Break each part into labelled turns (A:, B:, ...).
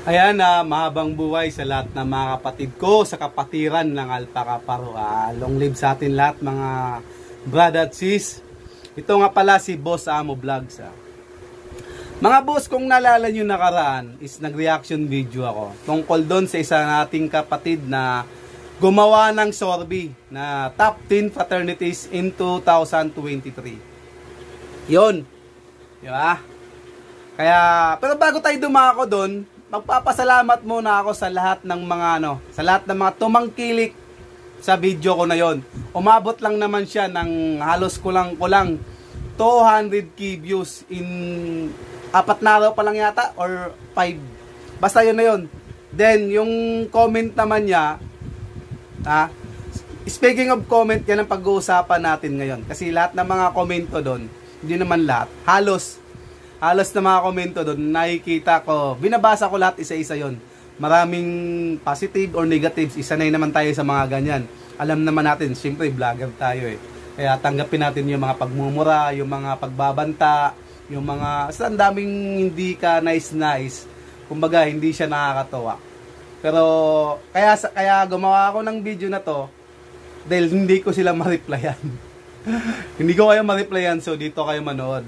A: Ayan na, mahabang buhay sa lahat ng mga kapatid ko sa kapatiran ng Alpaca Paro. Long live sa atin lahat mga brad at sis. Ito nga pala si Boss Amo Vlogs. Mga boss, kung naalala nyo nakaraan is nag-reaction video ako tungkol doon sa isa nating kapatid na gumawa ng survey na top 10 fraternities in 2023. Yun. Diba? Kaya, pero bago tayo dumako doon, magpapasalamat muna ako sa lahat ng mga sa lahat ng mga tumangkilik sa video ko na yon. Umabot lang naman siya ng halos kulang 200k views in 4 na araw pa lang yata or 5. Basta yun na yun. Then yung comment naman niya, speaking of comment, yan ang pag-uusapan natin ngayon. Kasi lahat ng mga komento doon, hindi naman lahat, halos na mga komento doon, nakikita ko, binabasa ko lahat isa-isa yon. Maraming positive or negatives, isanay naman tayo sa mga ganyan. Alam naman natin, siyempre vlogger tayo eh. Kaya tanggapin natin yung mga pagmumura, yung mga pagbabanta, yung mga, ang daming hindi ka nice. Kumbaga, hindi siya nakakatawa. Pero, kaya gumawa ako ng video na to, dahil hindi ko sila ma-replyan. Hindi ko kayo ma-replyan, so dito kayo manood.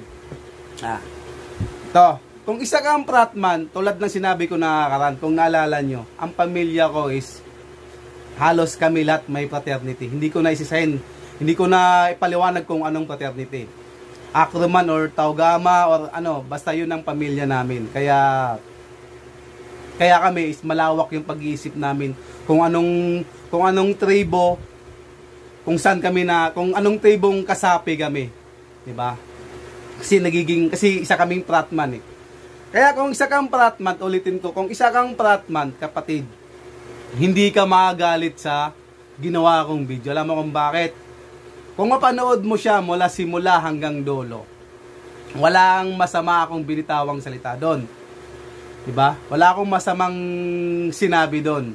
A: Ito, kung isa kang fratman, tulad ng sinabi ko nakaraan, kung naalala nyo, ang pamilya ko is, halos kami lahat may fraternity. Hindi ko na isisahin, hindi ko na ipaliwanag kung anong fraternity. Acroman or Taugama or basta yun ang pamilya namin. Kaya kami is malawak yung pag-iisip namin kung anong tribo, kung anong tribong kasapi kami, 'di ba? Kasi isa kaming fratman eh. Kaya kung isa kang fratman, ulitin ko, kung isa kang fratman, kapatid, hindi ka magagalit sa ginawa kong video. Alam mo kung bakit? Kung mapanood mo siya mula simula hanggang dulo, walang masama akong binitawang salita doon. Diba? Wala akong masamang sinabi doon.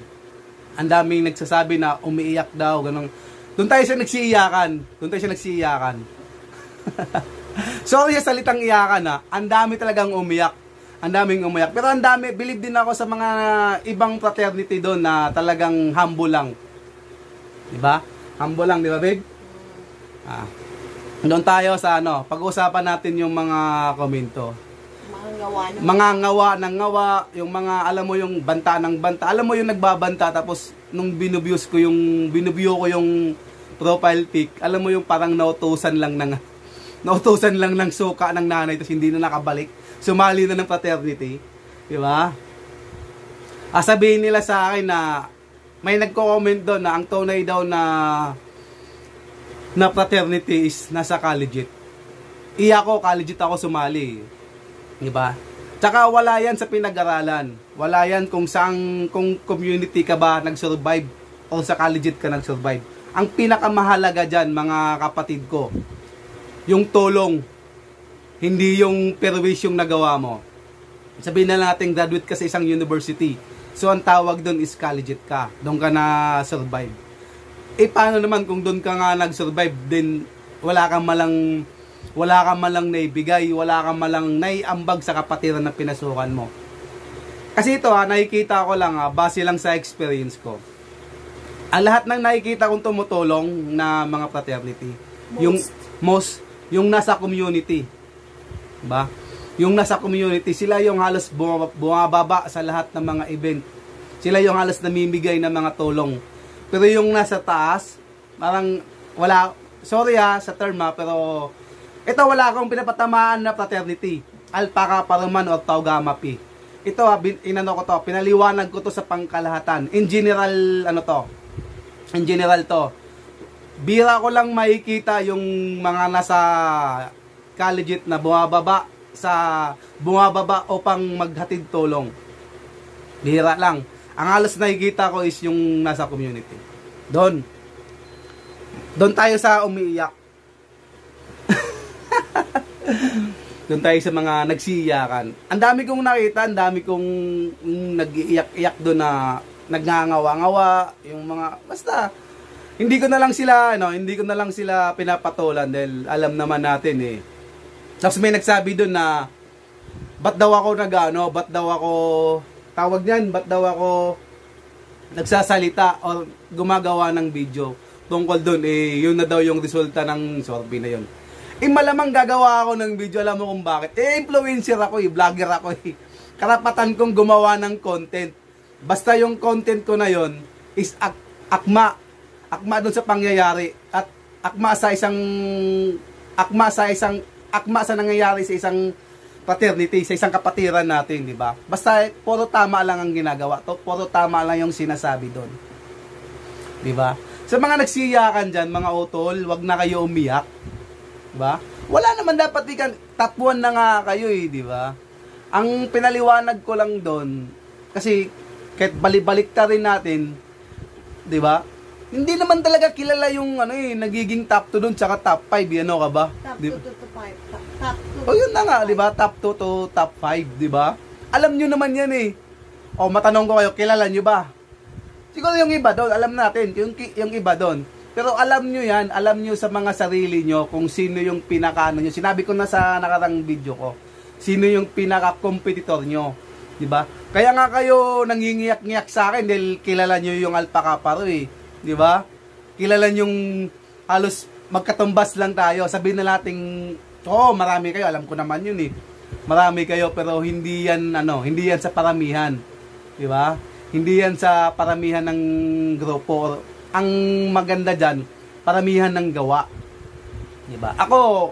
A: Ang daming nagsasabi na umiiyak daw, ganun. Doon tayo siya nagsiiyakan. Sorry sa salitang iyakan ang dami talagang umiyak. Ang daming umiyak. Pero ang dami, believe din ako sa mga ibang fraternity doon na talagang humble lang. Diba? Humble lang, diba babe? Doon tayo sa pag-uusapan natin yung mga komento. Mga ngawa ng ngawa, yung mga alam mo yung banta ng banta. Alam mo yung nagbabanta tapos nung binubyo ko yung profile pic, alam mo yung parang nautusan lang ng suka ng nanay tapos hindi na nakabalik. Sumali na ng fraternity. Di ba? Sabihin nila sa akin na may nagko-comment doon na ang tunay daw na fraternity is nasa collegiate. Collegiate ako sumali. Diba? Tsaka wala yan sa pinag-aralan. Wala yan kung community ka ba nag-survive o sa collegiate ka nag-survive. Ang pinakamahalaga dyan, mga kapatid ko, yung tulong, hindi yung perwish yung nagawa mo. Sabihin na natin graduate ka sa isang university. So ang tawag doon is collegiate ka. Doon ka na survive. Paano naman kung doon ka nga nag-survive, din wala kang malang naibigay, wala kang malang naiambag sa kapatiran na pinasukan mo. Kasi ito nakikita ko lang base lang sa experience ko. Ang lahat ng nakikita kong tumutulong na mga fraternity, yung nasa community. Diba? Yung nasa community, sila yung halos bumababa sa lahat ng mga event. Sila yung halos namimigay ng mga tulong. Pero yung nasa taas, parang wala, sorry sa term pero ito wala akong pinapatamaan na fraternity. Alpaca Paro o Taugama P. Ito pinaliwanag ko to sa pangkalahatan. In general, In general to. Bira ko lang makikita yung mga nasa collegiate na bumababa upang maghatid tulong. Bira lang. Ang halos nakikita ko is yung nasa community. Doon tayo sa umiiyak. Doon tayo sa mga nagsiiyakan. Ang dami kong nakita, ang dami kong nag-iiyak-iyak doon na nagngangawa-ngawa, yung mga basta hindi ko na lang sila pinapatulan dahil alam naman natin eh. Tapos may nagsabi doon na ba't daw ako tawag niyan, ba't daw ako nagsasalita or gumagawa ng video tungkol doon, yun na daw yung resulta ng survey na yun. Malamang gagawa ako ng video, alam mo kung bakit. Influencer ako vlogger ako Karapatan kong gumawa ng content. Basta yung content ko na yon is akma doon sa pangyayari at akma sa nangyayari sa isang fraternity, sa isang kapatiran natin, di ba? Basta puro tama lang ang ginagawa to, puro tama lang yung sinasabi doon. Di ba? Sa mga nagsiyakan diyan, mga utol, wag na kayo umiyak. Di ba? Wala naman dapat ikan top 1 na nga kayo di ba? Ang pinaliwanag ko lang doon kasi kahit balik ta rin natin, di ba? Hindi naman talaga kilala yung nagiging top 2 doon tsaka top 5, ano ka ba?
B: Top 2 to 5. Top 2.
A: O yun na nga, di ba? Top 2 to top 5, di ba? Alam nyo naman yan O matanong ko kayo, kilala nyo ba? Siguro yung iba doon, alam natin, yung iba doon. Pero alam nyo yan, alam nyo sa mga sarili nyo kung sino yung pinaka-ano nyo. Sinabi ko na sa nakarang video ko, sino yung pinaka-competitor nyo. Diba? Kaya nga kayo nangingiyak-ngiyak sa akin dahil kilala nyo yung Alpha Kaparo Diba? Kilala nyong halos magkatumbas lang tayo. Sabihin na natin, marami kayo, alam ko naman yun Marami kayo pero hindi yan sa paramihan. Diba? Hindi yan sa paramihan ng grupo. Ang maganda dyan, paramihan ng gawa. Diba? Ako,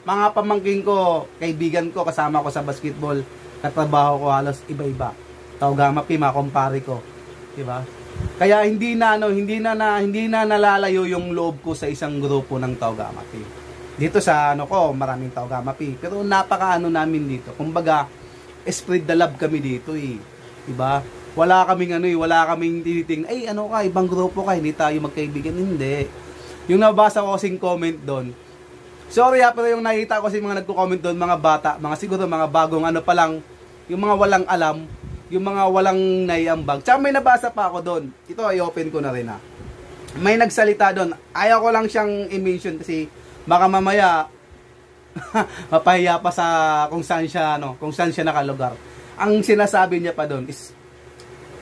A: mga pamangking ko, kaibigan ko, kasama ko sa basketball, katrabaho ko halos iba-iba. Taugamapi, mga kumpare ko. Diba? Kaya hindi na nalalayo yung loob ko sa isang grupo ng Taugamapi. Dito sa maraming Taugamapi. Pero napakaano namin dito. Kumbaga, spread the love kami dito Diba? Wala kaming tiniting, ibang grupo ka, hindi tayo magkaibigan. Hindi. Yung nabasa ko kasing comment doon, sorry pero yung nakita ko kasi mga nagko-comment doon, mga bata, siguro mga bagong pa lang, yung mga walang alam, yung mga walang naiambag. Tsaka may nabasa pa ako doon. Ito ay open ko na rin May nagsalita doon. Ayaw ko lang siyang i-mention kasi baka mamaya mapahiya pa sa kung saan siya nakalugar. Ang sinasabi niya pa doon is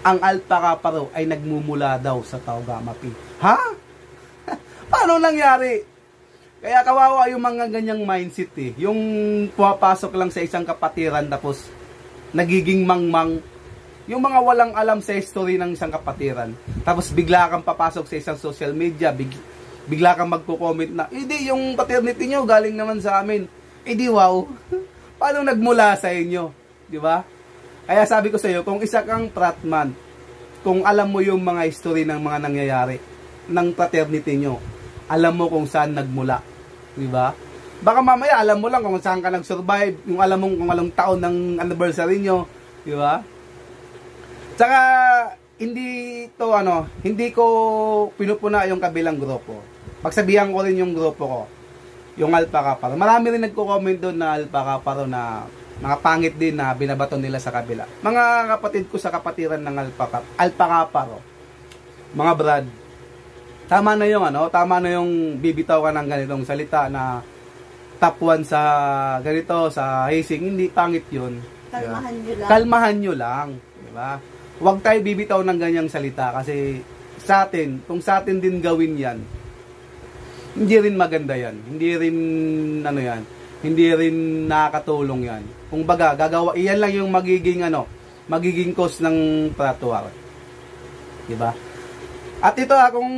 A: ang Alpha Kaparo ay nagmumula daw sa Taugamapi. Ha? Paano nangyari? Kaya kawawa yung mga ganyang mindset Yung pumapasok lang sa isang kapatiran tapos nagiging mangmang. Yung mga walang alam sa history ng isang kapatiran. Tapos bigla kang papasok sa isang social media, bigla kang magko-comment na, hindi, yung paternity nyo galing naman sa amin. Di wow. Paano nagmula sa inyo? Di ba? Kaya sabi ko sa iyo, kung isa kang fratman, kung alam mo yung mga history ng mga nangyayari ng fraternity nyo, alam mo kung saan nagmula. Di ba? Baka mamaya alam mo lang kung saan ka nag-survive, yung alam mo kung anong taon ng anniversary nyo. Di ba? Tsaka, hindi ko pinupuna yung kabilang grupo. Pagsabihan ko rin yung grupo ko, yung Alpha Kaparo. Marami rin nagko-comment doon na Alpha Kaparo na mga pangit din na binabato nila sa kabila. Mga kapatid ko sa kapatiran ng Alpha Kaparo, mga brad, tama na yung bibitaw ka ng ganitong salita na top 1 sa ganito, sa hazing, hindi pangit yun.
B: Kalmahan nyo lang.
A: Kalmahan nyo lang. Diba? Huwag tayo bibitaw ng ganyang salita kasi sa atin, kung sa atin din gawin yan, hindi rin maganda yan. Hindi rin, hindi rin nakakatulong yan. Kung baga, iyan lang yung magiging cause ng pratuar. Diba? At ito kung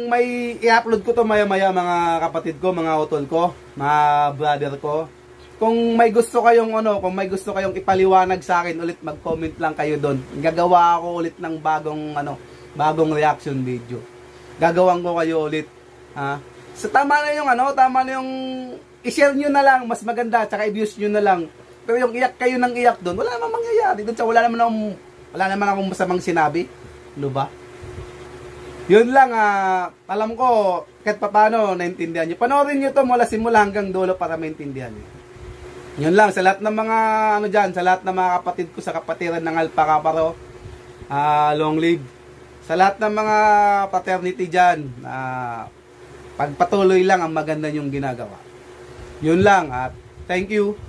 A: may i-upload ko to maya-maya mga kapatid ko, mga utol ko, mga brother ko. Kung may gusto kayong kung may gusto kayong ipaliwanag sa akin ulit, mag-comment lang kayo doon. Gagawa ako ulit ng bagong reaction video. Gagawin ko kayo ulit. So tama na yung i-share nyo na lang, mas maganda, tsaka i-views nyo na lang. Pero yung iyak kayo ng iyak doon, wala namang mangyayari doon. Wala naman akong masamang sinabi. Ano ba? Yun lang, alam ko, kahit paano, naintindihan nyo. Panoorin nyo to mula simula hanggang dulo para maintindihan nyo. Yun lang, sa lahat ng mga, sa lahat ng mga kapatid ko sa kapatiran ng Alpha Kaparo, long live. Sa lahat ng mga fraternity dyan, pagpatuloy lang ang maganda nyong ginagawa. Yun lang, at thank you.